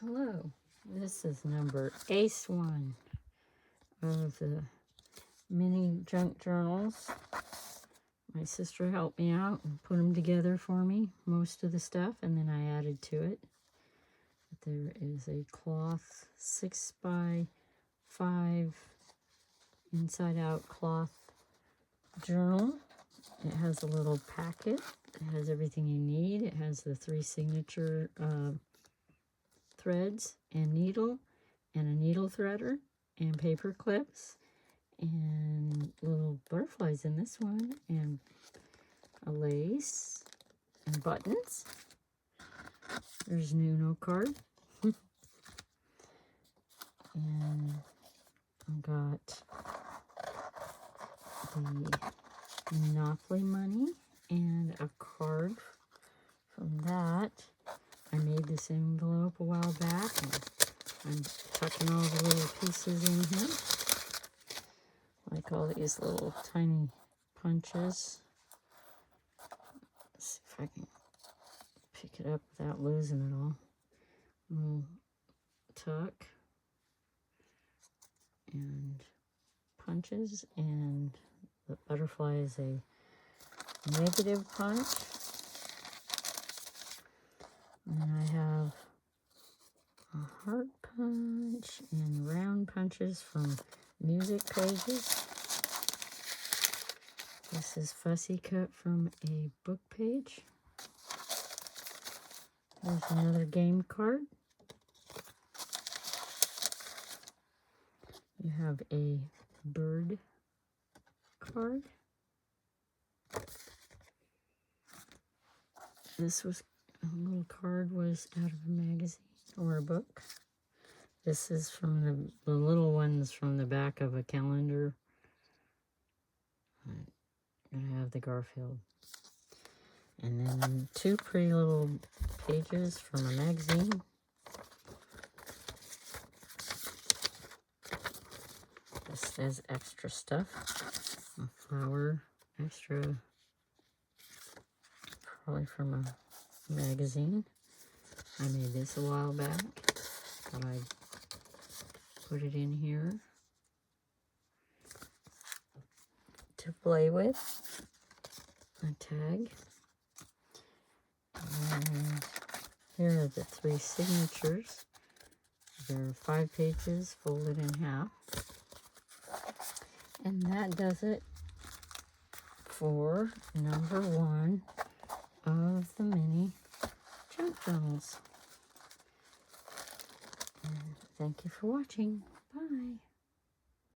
Hello, this is number ACE1 of the mini junk journals. My sister helped me out and put them together for me, most of the stuff, and then I added to it. But there is a cloth 6x5 inside out cloth journal. It has a little packet. It has everything you need. It has the 3 signature threads and needle, and a needle threader, and paper clips, and little butterflies in this one, and a lace, and buttons. There's an Uno card. And I've got the Monopoly money and a card from that. I made this envelope a while back, and I'm tucking all the little pieces in here. Like all these little tiny punches. Let's see if I can pick it up without losing it all. Little tuck and punches, and the butterfly is a negative punch. And I have a heart punch and round punches from music pages. This is fussy cut from a book page. There's another game card. You have a bird card. This was a little card was out of a magazine or a book. This is from the little ones from the back of a calendar. I'm gonna have the Garfield. And then 2 pretty little pages from a magazine. This says extra stuff. A flower, extra, probably from a magazine. I made this a while back. Thought I'd put it in here to play with. A tag. And here are the 3 signatures. There are 5 pages folded in half. And that does it for number 1 of the mini junk journals. And thank you for watching.